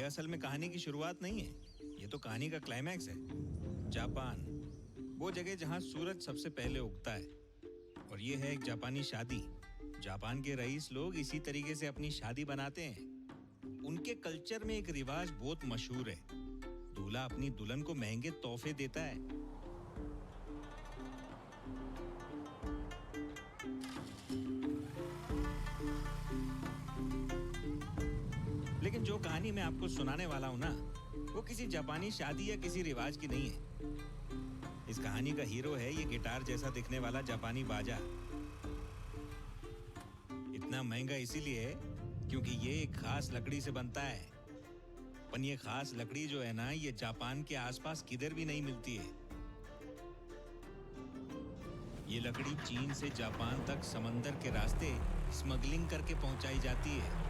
असल में कहानी की शुरुआत नहीं है, ये तो कहानी का क्लाइमैक्स है। जापान, वो जगह जहाँ सूरज सबसे पहले उगता है। और ये है एक जापानी शादी। जापान के रईस लोग इसी तरीके से अपनी शादी बनाते हैं। उनके कल्चर में एक रिवाज बहुत मशहूर है, दूल्हा अपनी दुल्हन को महंगे तोहफे देता है। लेकिन जो कहानी मैं आपको सुनाने वाला हूं ना, वो किसी जापानी शादी या किसी रिवाज की नहीं है। इस कहानी का हीरो है ये गिटार जैसा दिखने वाला जापानी बाजा। इतना महंगा इसीलिए है क्योंकि ये एक खास लकड़ी से बनता है। पर ये खास लकड़ी जो है ना, ये जापान के आसपास किधर भी नहीं मिलती है। ये लकड़ी चीन से जापान तक समंदर के रास्ते स्मगलिंग करके पहुंचाई जाती है।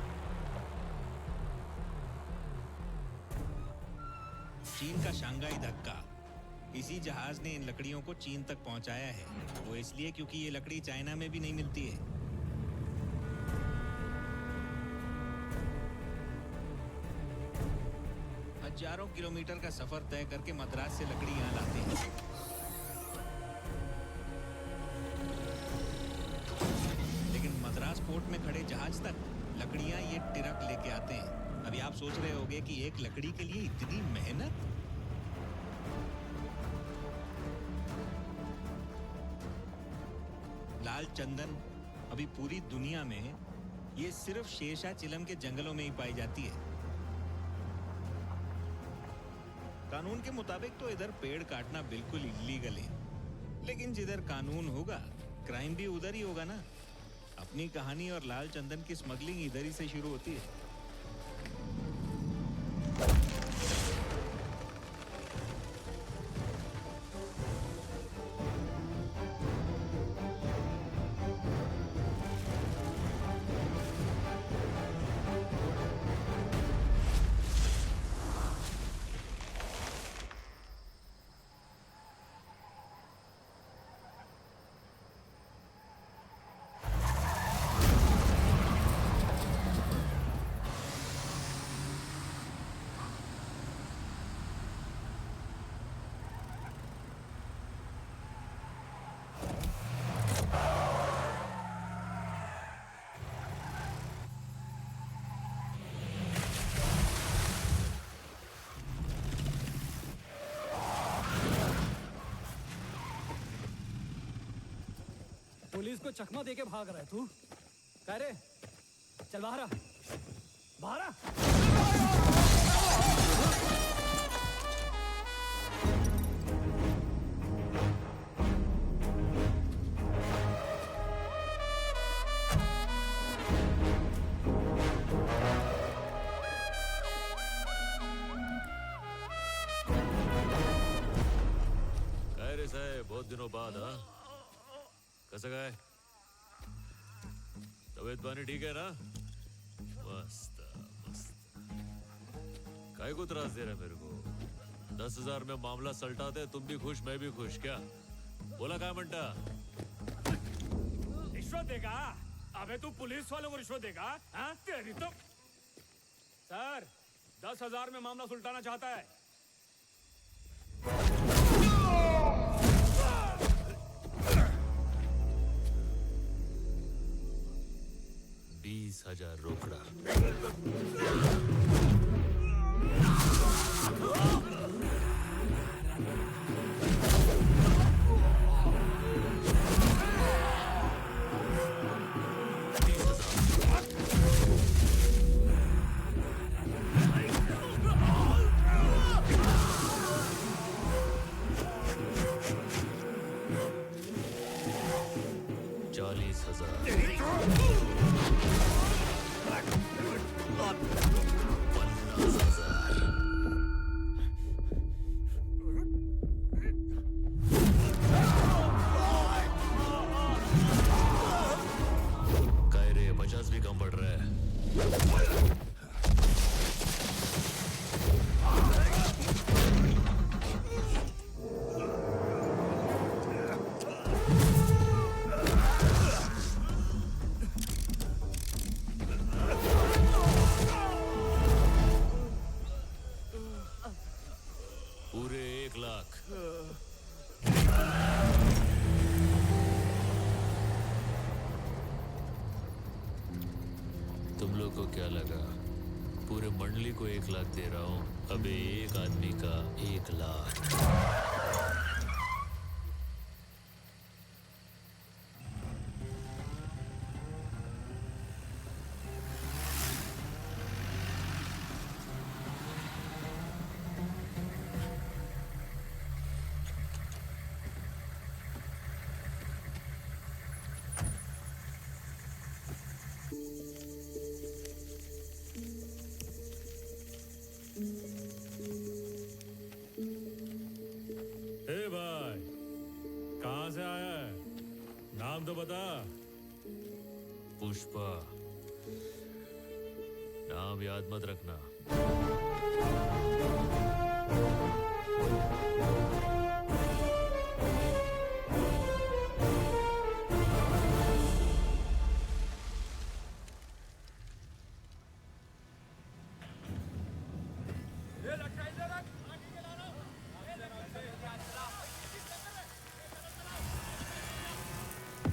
चीन का शंघाई धक्का, इसी जहाज ने इन लकड़ियों को चीन तक पहुंचाया है। वो इसलिए क्योंकि ये लकड़ी चाइना में भी नहीं मिलती है। हजारों किलोमीटर का सफर तय करके मद्रास से लकड़ी यहाँ लाते हैं। लेकिन मद्रास पोर्ट में खड़े जहाज तक लकड़ियां ये ट्रक लेके आते हैं। अभी आप सोच रहे होंगे कि एक लकड़ी के लिए इतनी मेहनत। लाल चंदन अभी पूरी दुनिया में ये सिर्फ शेषा चिलम के जंगलों में ही पाई जाती है। कानून के मुताबिक तो इधर पेड़ काटना बिल्कुल इलीगल है, लेकिन जिधर कानून होगा क्राइम भी उधर ही होगा ना। अपनी कहानी और लाल चंदन की स्मगलिंग इधर ही से शुरू होती है। पुलिस को चकमा देके भाग रहा है तू? कह रे, चल बाहर आ, बाहर आ। कह रे साहब, बहुत दिनों बाद। हाँ, कैसा गए? तबीयत पानी ठीक है ना? मस्त मस्त। काय को त्रास दे रहा है मेरे को? 10,000 में मामला सलटाते, तुम भी खुश मैं भी खुश। क्या बोला? काय म्हणता? रिश्वत देगा? अबे तू पुलिस वालों को रिश्वत देगा? हाँ तेरी तो। सर, 10,000 में मामला सुलटाना चाहता है। 20,000 रोकड़ा। तुम लोग को क्या लगा पूरे मंडली को 1 लाख दे रहा हूँ? अबे एक आदमी का 1 लाख। ए भाई, कहाँ से आया है? नाम तो बता। पुष्पा, नाम याद मत रखना।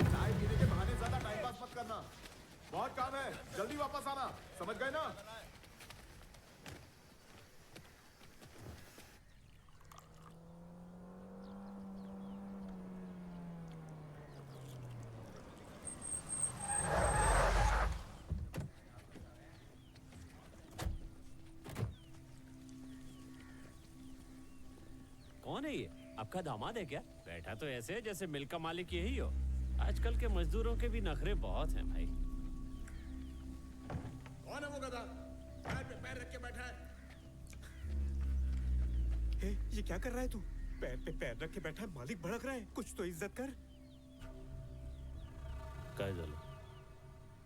चाय पीने के बहाने ज्यादा टाइम पास मत करना। बहुत काम है, जल्दी वापस आना। समझ गए ना? कौन है ये? आपका दामाद है क्या? बैठा तो ऐसे है जैसे मिल का मालिक यही हो। आजकल के मजदूरों के भी नखरे बहुत हैं भाई। कौन है वो गधा? पैर पे पैर रख के बैठा है। ये क्या कर रहा है तू? पैर पे पैर रख के बैठा है, मालिक भड़क रहा है। कुछ तो इज्जत कर। काय झालं?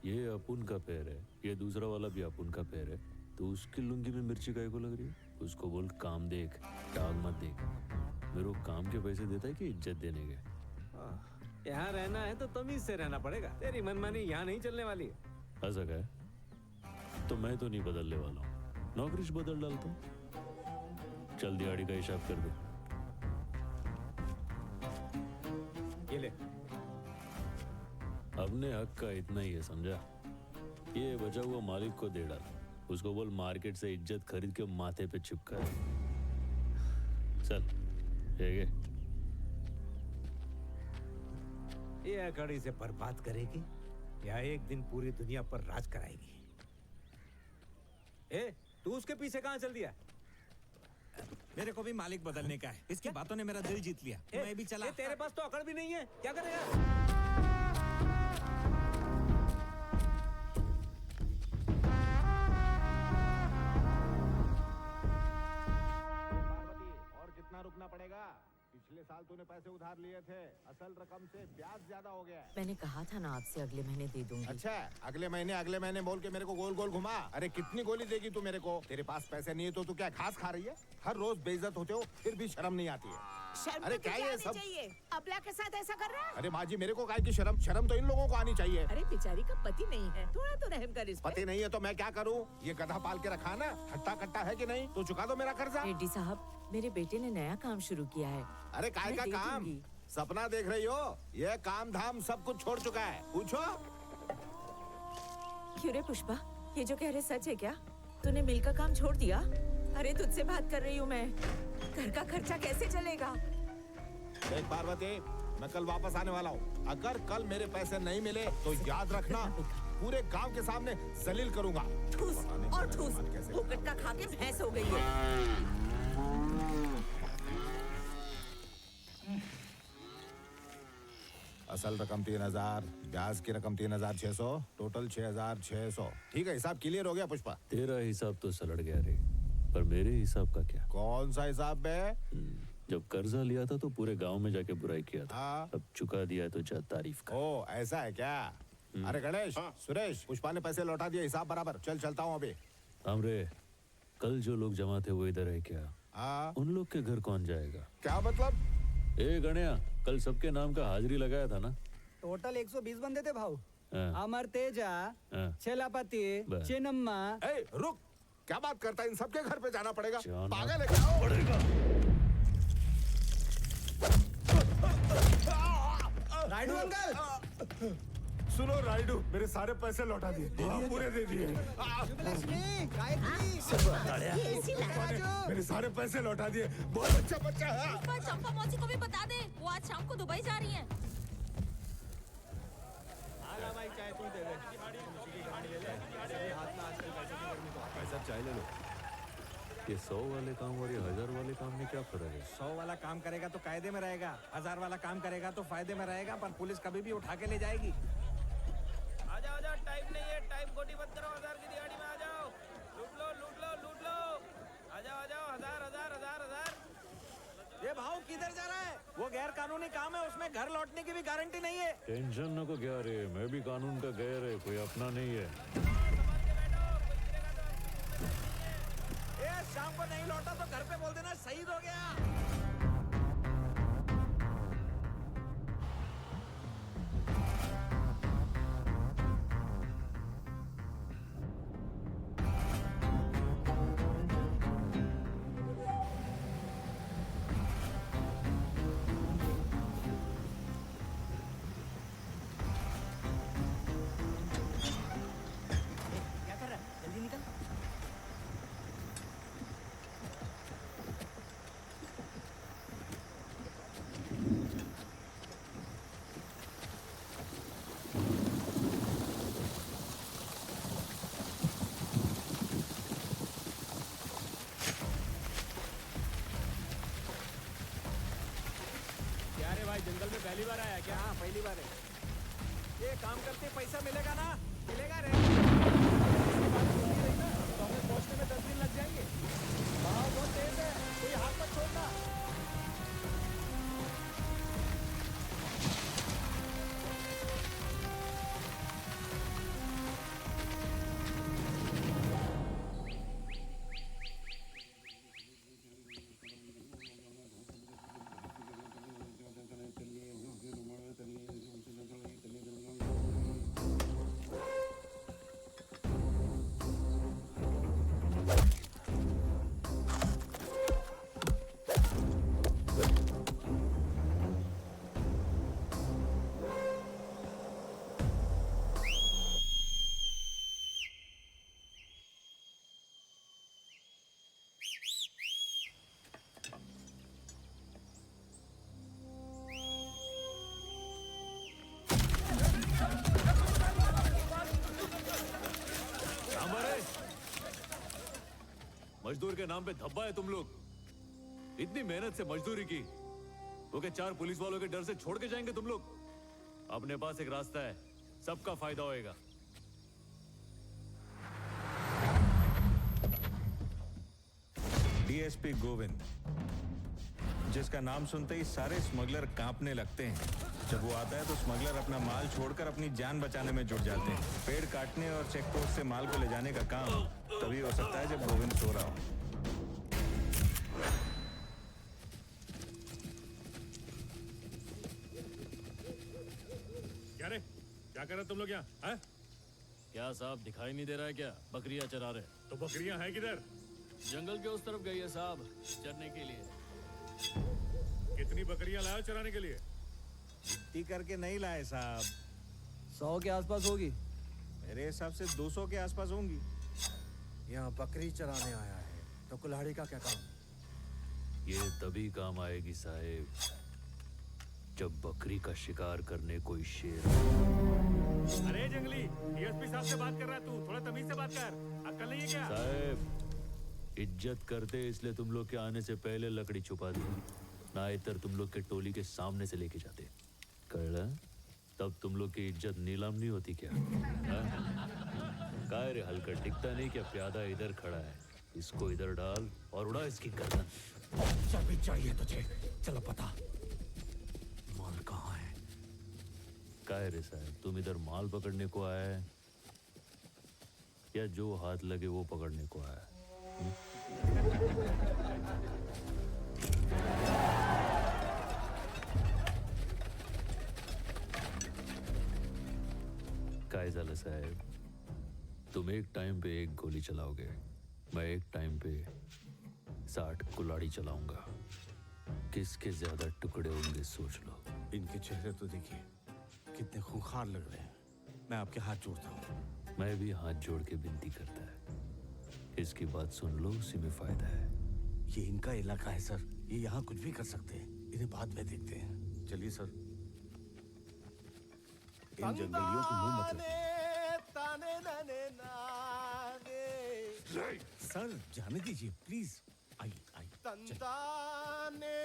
ये अपुन का पैर है, ये दूसरा वाला भी अपुन का पैर है, तो उसकी लुंगी में मिर्ची काय को लग रही है? उसको बोल काम देख, टांग मत देख। मेरे को काम के पैसे देता है कि इज्जत देने के? यहाँ रहना है तो तमीज से रहना पड़ेगा। तेरी मनमानी यहाँ नहीं चलने वाली है। ऐसा क्या है? तो मैं तो नहीं बदलने वाला हूँ, नौकरी बदल डालता हूँ। चल दिहाड़ी का हिसाब कर दे। ये ले। अपने हक का इतना ही है, समझा? ये बचा हुआ मालिक को दे डाल। उसको बोल मार्केट से इज्जत खरीद के माथे पे चिपका दे। चल ठीक है। ये अकड़ी से बर्बाद करेगी या एक दिन पूरी दुनिया पर राज कराएगी? ए, तू उसके पीछे कहाँ चल दिया? मेरे को भी मालिक बदलने का है। इसकी बातों ने मेरा दिल जीत लिया। ए, मैं भी चला। ए, तेरे पास तो अकड़ भी नहीं है, क्या करेगा? और कितना रुकना पड़ेगा? पिछले साल तूने पैसे उधार लिए थे, असल रकम से ब्याज ज्यादा हो गया है। मैंने कहा था ना आपसे अगले महीने दे दूंगी। अच्छा, अगले महीने बोल के मेरे को गोल गोल घुमा। अरे कितनी गोली देगी तू मेरे को? तेरे पास पैसे नहीं है तो तू क्या घास खा रही है? हर रोज बेइज्जत होते हो, फिर भी शर्म नहीं आती है। शर्म अरे तो क्या तुझे ये आनी सब? चाहिए। अबला के साथ ऐसा कर रहा है? अरे माँ जी, मेरे को काय की शर्म? शर्म तो इन लोगों को आनी चाहिए। अरे बेचारी का पति नहीं है, थोड़ा तो रहम कर इस पे। पति नहीं है तो मैं क्या करूँ? ये गधा पाल के रखा ना, हट्टा कट्टा है कि नहीं? तो चुका दो मेरा कर्जा। रेड्डी साहब, मेरे बेटे ने नया काम शुरू किया है। अरे काय मैं का दे काम? दूंगी। सपना देख रही हो? ये काम धाम सब कुछ छोड़ चुका है। पूछो। क्यों रे पुष्पा, ये जो कह रहे सच है क्या? तूने मिल का काम छोड़ दिया? अरे तुझसे बात कर रही हूँ मैं। घर का खर्चा कैसे चलेगा? देख पार्वती, मैं कल वापस आने वाला हूँ। अगर कल मेरे पैसे नहीं मिले तो याद रखना, पूरे गांव के सामने जलील करूंगा। ठूस पता नहीं और मेरा ठूस, सामान कैसे फोकट का खा के भैंस हो गई है। असल रकम 3000, ब्याज की रकम 3600, टोटल 6600। ठीक है, हिसाब क्लियर हो गया पुष्पा? तेरा हिसाब तो सलट गया रे, पर मेरे हिसाब का क्या? कौन सा हिसाब बे? जब कर्जा लिया था तो पूरे गांव में जाके बुराई किया था। हाँ। अब चुका दिया तो जा तारीफ का। ओ ऐसा है क्या? अरे गणेश, सुरेश, पुष्पा ने पैसे लौटा दिए, हिसाब बराबर। चल चलता हूँ अभी। हमरे कल जो लोग जमा थे वो इधर है क्या? हाँ, उन लोग के घर कौन जाएगा? क्या मतलब? ए गणया, कल सबके नाम का हाजिरी लगाया था ना? टोटल 120 बंदे थे भाऊ। हाँ। अमर तेजा, हाँ। छेलापति, बस। चिन्नम्मा। ए, रुक, क्या बात करता है? इन सबके घर पे जाना पड़ेगा? जाना पागल है क्या? पड़ेगा। राइडू अंकल, सुनो राइडू, मेरे सारे पैसे लौटा दिए, पूरे दे दिए। मेरे सारे पैसे लौटा दिए, बहुत अच्छा बच्चा है। इस बार चंपा मौसी को भी बता दे, वो आज शाम को दुबई जा रही हैं। ये 100 वाले काम और ये 1000 वाले काम में क्या फर्क है? 100 वाला काम करेगा तो कायदे में रहेगा, 1000 वाला काम करेगा तो फायदे में रहेगा, पर पुलिस कभी भी उठा के ले जाएगी। आजा आजा, टाइम नहीं है, टाइम खोटी मत करो। 1000 की दिहाड़ी में आ जाओ, लूट लो लूट लो लूट लो। आ जाओ आ जाओ, 1000। ये भाव किधर जा रहा है? वो गैर कानूनी काम है, उसमें घर लौटने की भी गारंटी नहीं है। टेंशन न को क्या रे, मैं भी कानून का गैर है, कोई अपना नहीं है। शाम को नहीं लौटा तो घर पे बोल देना शहीद हो गया। जंगल में पहली बार आया क्या? हाँ, पहली बार है। ये काम करते पैसा मिलेगा ना? मिलेगा रे। तो हमें पहुंचने में 10 दिन लग जाएंगे। भाव बहुत तेज है, कोई हाथ मत छोड़ना। मजदूर के नाम पे धब्बा है तुम लोग। इतनी मेहनत से मजदूरी की, तो क्या 4 पुलिस वालों के डर से छोड़ के जाएंगे तुम लोग? अपने पास एक रास्ता है, सबका फायदा होएगा। डीएसपी गोविंद, जिसका नाम सुनते ही सारे स्मगलर कांपने लगते हैं। जब वो आता है तो स्मगलर अपना माल छोड़कर अपनी जान बचाने में जुट जाते हैं। पेड़ काटने और चेक पोस्ट से माल को ले जाने का काम तभी हो सकता है जब गोविंद सो रहा हो। क्या रे, क्या कर रहे तुम लोग यहाँ? हैं? क्या साहब दिखाई नहीं दे रहा है क्या? बकरियां चरा रहे। तो बकरियां हैं किधर? जंगल के उस तरफ गई है साहब, चरने के लिए। कितनी बकरियां लाए हो चराने के लिए? गिनती करके नहीं लाए साहब, 100 के आसपास होगी। मेरे हिसाब से 200 के आसपास होंगी। यहाँ बकरी चराने आया है तो कुल्हाड़ी का क्या काम? ये तभी काम आएगी साहेब, जब बकरी का शिकार करने कोई शेर। अरे जंगली, डीएसपी साहब से बात कर रहा है तू, थोड़ा तमीज से बात कर। अक्ल नहीं है क्या? साहेब, इज्जत करते इसलिए तुम लोग के आने से पहले लकड़ी छुपा दी, ना इतर तुम लोग के टोली के सामने से लेके जाते। कळला? तब तुम लोग की इज्जत नीलाम नहीं होती क्या? काय रे हलकर टिकता नहीं क्या? प्यादा इधर खड़ा है, इसको इधर डाल और उड़ा इसकी गर्दन। चाबी चाहिए तुझे? चलो पता, माल कहाँ है? काय रे साहब, तुम इधर माल पकड़ने को आया है या जो हाथ लगे वो पकड़ने को आया है? काय झालं साहेब, तुम एक टाइम पे 1 गोली चलाओगे, मैं एक टाइम पे 60 कुल्हाड़ी चलाऊंगा। किसके ज्यादा टुकड़े होंगे सोच लो। इनके चेहरे तो देखिए, कितने खूंखार लग रहे हैं। मैं आपके हाथ जोड़ता हूँ। मैं भी हाथ जोड़ के विनती करता है, इसकी बात सुन लो, उसी में फायदा है। ये इनका इलाका है सर, ये यहाँ कुछ भी कर सकते हैं। इन्हें बाद में देखते हैं। चलिए सर। इन जंगलियों को मुंह मत लगे। सर जाने दीजिए प्लीज। आइए आइए। तंताने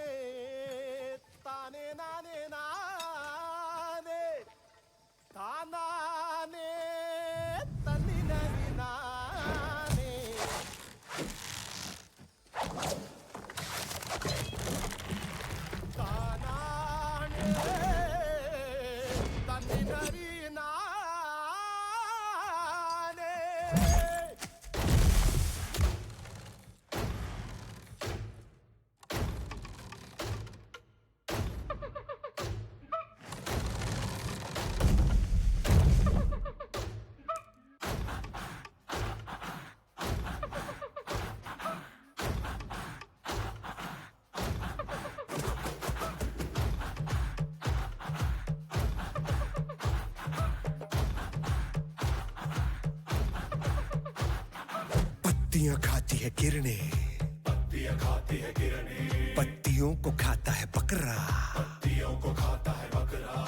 ताने नाने नाने तानाने तनी ननी नाने तानाने तनी ननी नाने। पत्तियां खाती है किरणें, पत्तियां खाती है किरणें, पत्तियों को खाता है बकरा, पत्तियों को खाता है बकरा,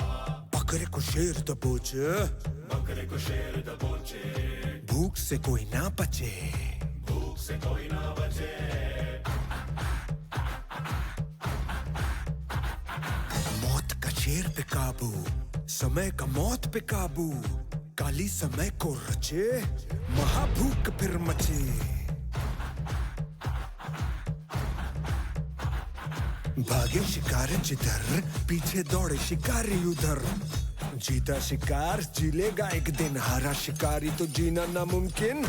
बकरे को शेर दबोचे, बकरे को शेर दबोचे, भूख से कोई ना बचे, भूख से कोई ना बचे। मौत का शेर पे काबू, समय का मौत पे काबू, काली समय को रचे, महाभूख फिर मचे। भागे शिकारी जिधर, पीछे दौड़े शिकारी उधर, जीता शिकार जी लेगा एक दिन, हारा शिकारी तो जीना नामुमकिन।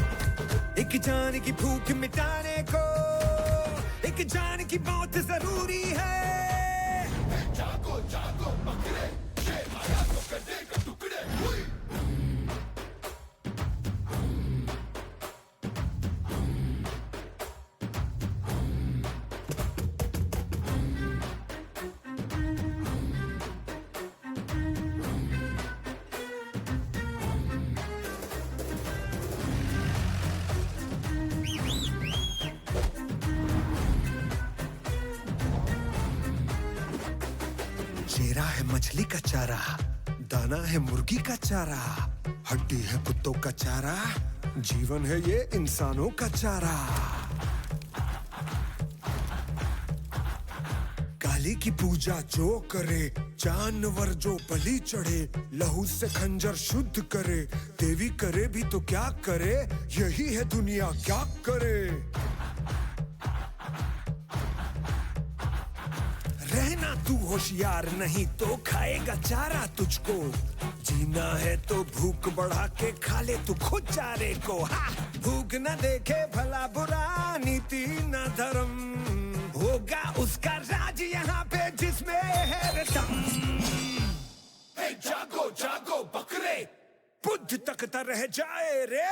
एक जान की भूख मिटाने को, एक जान की मौत जरूरी है। जागो जागो बकरे, शेर आया तो कर देगा टुकड़े। चेहरा है मछली का चारा, दाना है मुर्गी का चारा, हड्डी है कुत्तों का चारा, जीवन है ये इंसानों का चारा। काली की पूजा जो करे, जानवर जो बलि चढ़े, लहू से खंजर शुद्ध करे, देवी करे भी तो क्या करे, यही है दुनिया क्या करे। रहना तू होशियार नहीं तो खाएगा चारा तुझको, जीना है तो भूख बढ़ा के खा ले तू खुद चारे को। भूख न देखे भला बुरा, नीति न धर्म, होगा उसका राज यहाँ पे जिसमें है दम। जागो जागो बकरे, बुद्ध तक रह जाए रे।